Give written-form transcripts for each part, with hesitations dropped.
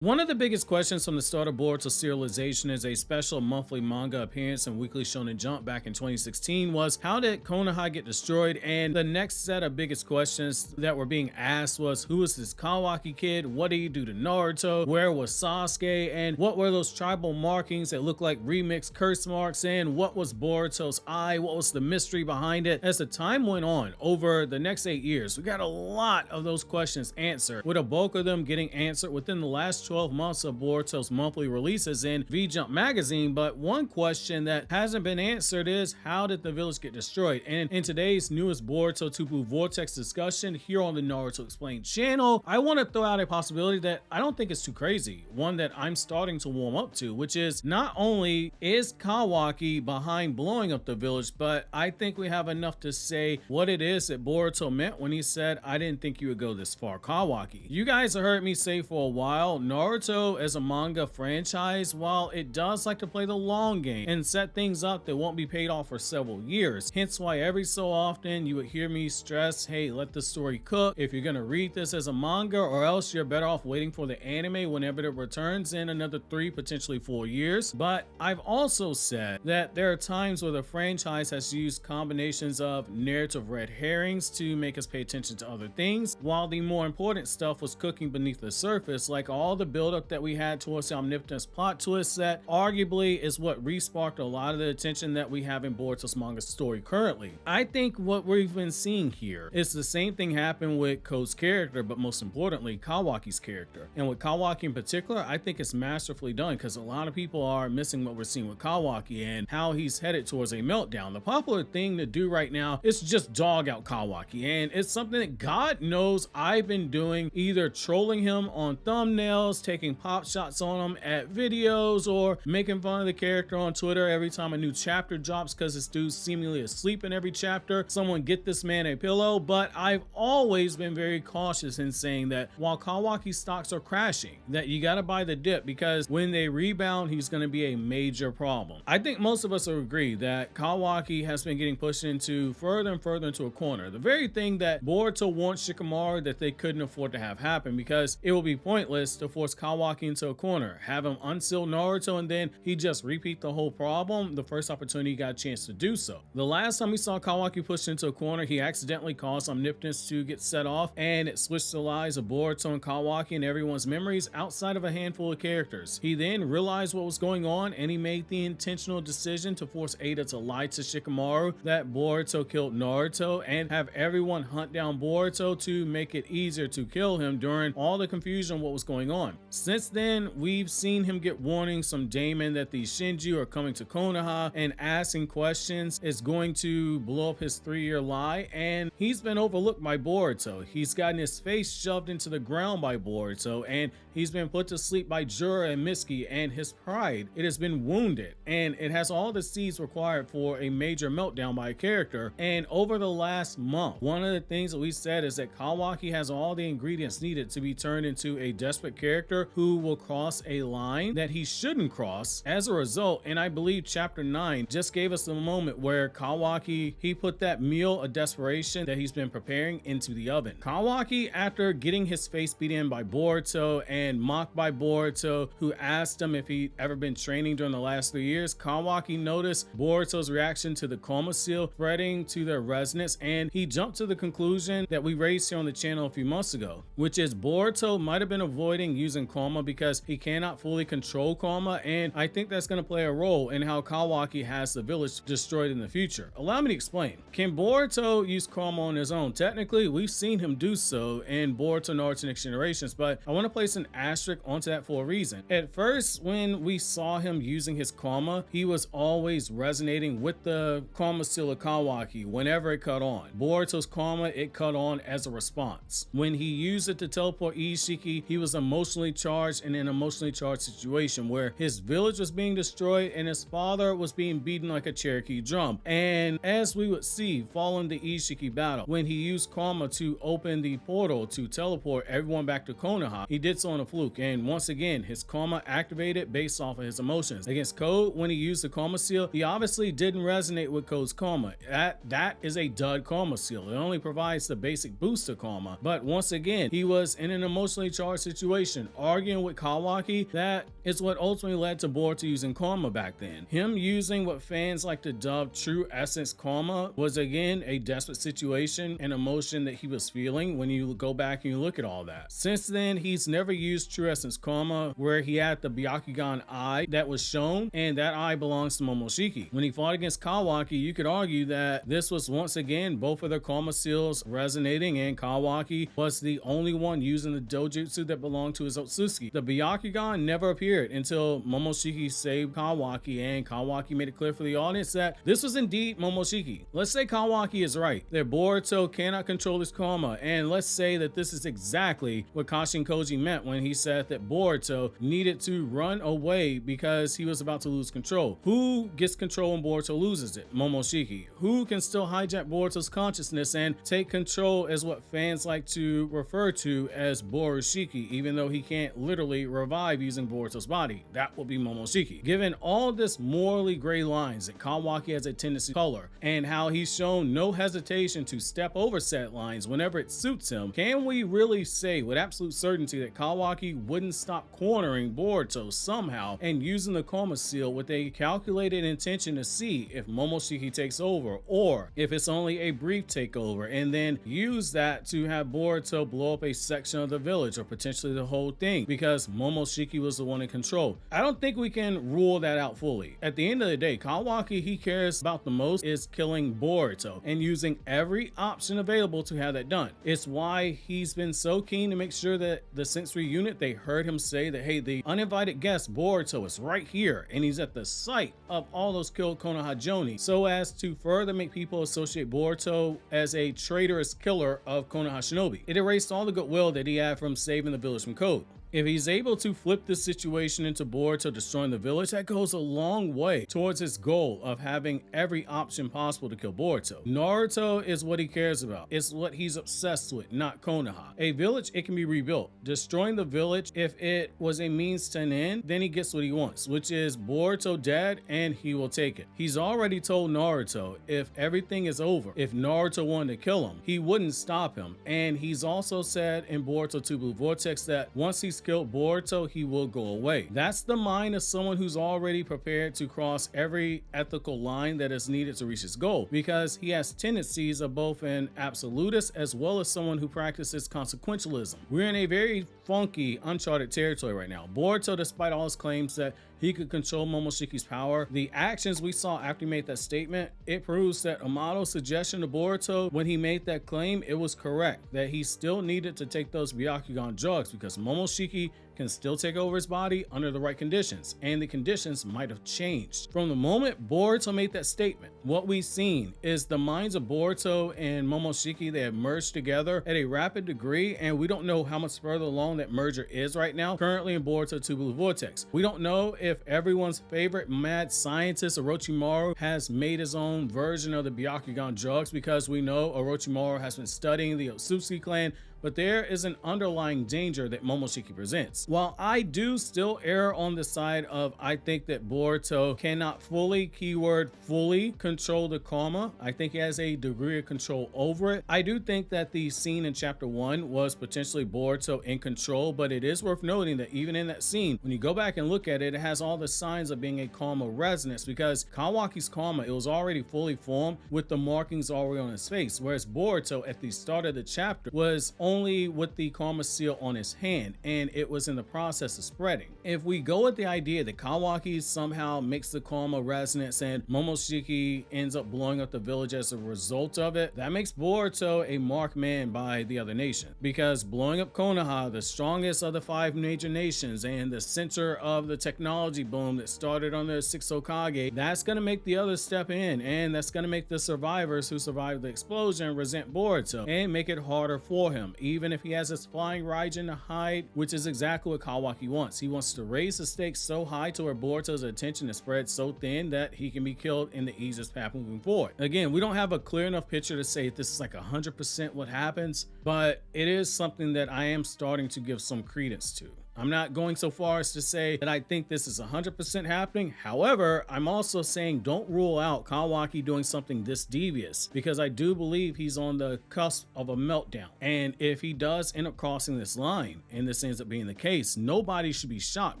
One of the biggest questions from the start of Boruto serialization is a special monthly manga appearance in Weekly Shonen Jump back in 2016 was, how did Konoha get destroyed? And the next set of biggest questions that were being asked was, who is this Kawaki kid? What did he do to Naruto? Where was Sasuke? And what were those tribal markings that looked like remixed curse marks? And what was Boruto's eye? What was the mystery behind it? As the time went on over the next 8 years, we got a lot of those questions answered, with a bulk of them getting answered within the last 12 months of Boruto's monthly releases in V-Jump magazine. But one question that hasn't been answered is, how did the village get destroyed? And in today's newest Boruto Tupu Vortex discussion here on the Naruto Explained channel, I want to throw out a possibility that I don't think is too crazy, one that I'm starting to warm up to, which is, not only is Kawaki behind blowing up the village, but I think we have enough to say what it is that Boruto meant when he said, I didn't think you would go this far, Kawaki. You guys have heard me say for a while, Naruto as a manga franchise, while it does like to play the long game and set things up that won't be paid off for several years, hence why every so often you would hear me stress, hey, let the story cook if you're gonna read this as a manga, or else you're better off waiting for the anime whenever it returns in another 3, potentially 4 years. But I've also said that there are times where the franchise has used combinations of narrative red herrings to make us pay attention to other things, while the more important stuff was cooking beneath the surface, like all the buildup that we had towards the omnipotence plot twist that arguably is what re-sparked a lot of the attention that we have in Boruto's manga story currently. I think what we've been seeing here is the same thing happened with Ko's character, but most importantly, Kawaki's character. And with Kawaki in particular, I think it's masterfully done, because a lot of people are missing what we're seeing with Kawaki and how he's headed towards a meltdown. The popular thing to do right now is just dog out Kawaki, and it's something that God knows I've been doing, either trolling him on thumbnails, taking pop shots on him at videos, or making fun of the character on Twitter every time a new chapter drops because this dude's seemingly asleep in every chapter. Someone get this man a pillow. But I've always been very cautious in saying that while Kawaki stocks are crashing, that you gotta buy the dip, because when they rebound, he's gonna be a major problem. I think most of us will agree that Kawaki has been getting pushed into further and further into a corner. The very thing that Boruto warned Shikamaru that they couldn't afford to have happen, because it will be pointless to force Kawaki into a corner, have him unseal Naruto, and then he just repeat the whole problem the first opportunity he got a chance to do so. The last time we saw Kawaki pushed into a corner, he accidentally caused omnipotence to get set off, and it switched the lives of Boruto and Kawaki and everyone's memories outside of a handful of characters. He then realized what was going on, and he made the intentional decision to force Ada to lie to Shikamaru that Boruto killed Naruto, and have everyone hunt down Boruto to make it easier to kill him during all the confusion of what was going on. Since then, we've seen him get warnings from Damon that the Shinju are coming to Konoha, and asking questions is going to blow up his 3-year lie, and he's been overlooked by Boruto. He's gotten his face shoved into the ground by Boruto, and he's been put to sleep by Jura and Miscalculation, and his pride, it has been wounded, and it has all the seeds required for a major meltdown by a character. And over the last month, one of the things that we said is that Kawaki has all the ingredients needed to be turned into a desperate character who will cross a line that he shouldn't cross as a result. And I believe chapter 9 just gave us the moment where Kawaki, he put that meal of desperation that he's been preparing into the oven. Kawaki, after getting his face beat in by Boruto and mocked by Boruto, who asked him if he'd ever been training during the last 3 years, Kawaki noticed Boruto's reaction to the Koma seal spreading to their resonance, and he jumped to the conclusion that we raised here on the channel a few months ago, which is Boruto might have been avoiding using Koma because he cannot fully control Koma, and I think that's going to play a role in how Kawaki has the village destroyed in the future. Allow me to explain. Can Boruto use Koma on his own? Technically, we've seen him do so in Boruto Naruto Next Generations, but I want to place an asterisk onto that for a reason. At first, when we saw him using his Koma, he was always resonating with the Koma seal of Kawaki whenever it cut on. Boruto's Koma, it cut on as a response. When he used it to teleport Ishiki, he was emotionally charged in an emotionally charged situation where his village was being destroyed and his father was being beaten like a Cherokee drum. And as we would see following the Ishiki battle, when he used Koma to open the portal to teleport everyone back to Konoha, he did so on a fluke, and once again his Koma activated based off of his emotions. Against Ko, when he used the Koma seal, he obviously didn't resonate with Ko's Koma. That is a dud Koma seal. It only provides the basic boost to Koma, but once again he was in an emotionally charged situation. and arguing with Kawaki, that is what ultimately led to Boruto using karma back then. Him using what fans like to dub true essence karma was again a desperate situation and emotion that he was feeling when you go back and you look at all that. Since then, he's never used true essence karma, where he had the Byakugan eye that was shown, and that eye belongs to Momoshiki. When he fought against Kawaki, you could argue that this was once again both of their karma seals resonating, and Kawaki was the only one using the dojutsu that belonged to his Otsutsuki. The Byakugan never appeared until Momoshiki saved Kawaki, and Kawaki made it clear for the audience that this was indeed Momoshiki. Let's say Kawaki is right, that Boruto cannot control his karma, and let's say that this is exactly what Kashin Koji meant when he said that Boruto needed to run away because he was about to lose control. Who gets control when Boruto loses it? Momoshiki. Who can still hijack Boruto's consciousness and take control as what fans like to refer to as BoruShiki, even though he can't literally revive using Boruto's body? That will be Momoshiki. Given all this morally gray lines that Kawaki has a tendency to color, and how he's shown no hesitation to step over said lines whenever it suits him, can we really say with absolute certainty that Kawaki wouldn't stop cornering Boruto somehow and using the karma seal with a calculated intention to see if Momoshiki takes over, or if it's only a brief takeover, and then use that to have Boruto blow up a section of the village or potentially the whole thing because Momoshiki was the one in control? I don't think we can rule that out fully. At the end of the day, Kawaki, he cares about the most is killing Boruto and using every option available to have that done. It's why he's been so keen to make sure that the sensory unit, they heard him say that, hey, the uninvited guest Boruto is right here and he's at the site of all those killed Konoha Jonin, so as to further make people associate Boruto as a traitorous killer of Konoha Shinobi. It erased all the goodwill that he had from saving the village from Code. If he's able to flip this situation into Boruto destroying the village, that goes a long way towards his goal of having every option possible to kill Boruto. Naruto is what he cares about. It's what he's obsessed with, not Konoha. A village, it can be rebuilt. Destroying the village, if it was a means to an end, then he gets what he wants, which is Boruto dead, and he will take it. He's already told Naruto if everything is over, if Naruto wanted to kill him, he wouldn't stop him. And he's also said in Boruto 2 Blue Vortex that once he's killed Boruto, he will go away. That's the mind of someone who's already prepared to cross every ethical line that is needed to reach his goal, because he has tendencies of both an absolutist as well as someone who practices consequentialism. We're in a very funky, uncharted territory right now. Boruto, despite all his claims that he could control Momoshiki's power, the actions we saw after he made that statement, it proves that Amado's suggestion to Boruto when he made that claim, it was correct, that he still needed to take those Byakugan drugs because Momoshiki can still take over his body under the right conditions, and the conditions might have changed. From the moment Boruto made that statement, what we've seen is the minds of Boruto and Momoshiki, they have merged together at a rapid degree, and we don't know how much further along that merger is right now, currently in Boruto 2 Blue Vortex. We don't know if everyone's favorite mad scientist Orochimaru has made his own version of the Byakugan drugs, because we know Orochimaru has been studying the Otsutsuki clan, but there is an underlying danger that Momoshiki presents. While I do still err on the side of I think that Boruto cannot fully, keyword fully, control the karma, I think he has a degree of control over it. I do think that the scene in chapter 1 was potentially Boruto in control, but it is worth noting that even in that scene, when you go back and look at it, it has all the signs of being a karma resonance, because Kawaki's karma, it was already fully formed with the markings already on his face, whereas Boruto at the start of the chapter was only with the karma seal on his hand, and it was in the process of spreading. If we go with the idea that Kawaki somehow makes the karma resonance and Momoshiki ends up blowing up the village as a result of it, that makes Boruto a marked man by the other nation, because blowing up Konoha, the strongest of the 5 major nations and the center of the technology boom that started under the 6 Hokage, that's going to make the others step in, and that's going to make the survivors who survived the explosion resent Boruto and make it harder for him, even if he has his flying Raijin to hide, which is exactly what Kawaki wants. He wants to raise the stakes so high to where Boruto's attention is spread so thin that he can be killed in the easiest path moving forward. Again, we don't have a clear enough picture to say if this is like 100% what happens, but it is something that I am starting to give some credence to. I'm not going so far as to say that I think this is 100% happening. However, I'm also saying don't rule out Kawaki doing something this devious, because I do believe he's on the cusp of a meltdown. And if he does end up crossing this line and this ends up being the case, nobody should be shocked,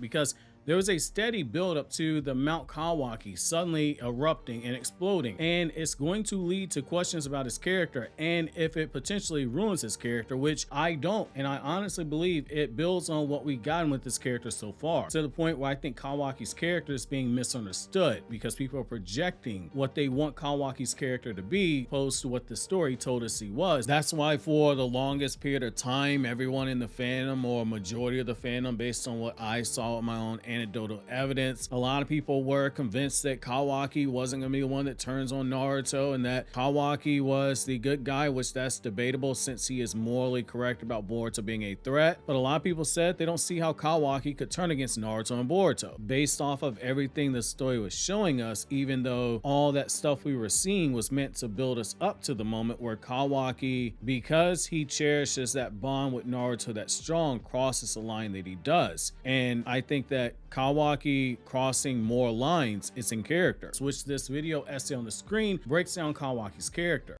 because there was a steady build up to the Mount Kawaki suddenly erupting and exploding, and it's going to lead to questions about his character and if it potentially ruins his character, which I don't. And I honestly believe it builds on what we've gotten with this character so far, to the point where I think Kawaki's character is being misunderstood because people are projecting what they want Kawaki's character to be opposed to what the story told us he was. That's why for the longest period of time, everyone in the fandom, or majority of the fandom, based on what I saw with my own anecdotal evidence, a lot of people were convinced that Kawaki wasn't going to be the one that turns on Naruto, and that Kawaki was the good guy, which that's debatable since he is morally correct about Boruto being a threat. But a lot of people said they don't see how Kawaki could turn against Naruto and Boruto based off of everything the story was showing us, even though all that stuff we were seeing was meant to build us up to the moment where Kawaki, because he cherishes that bond with Naruto that's strong, crosses the line that he does. And I think that Kawaki crossing more lines is in character, which this video essay on the screen breaks down Kawaki's character.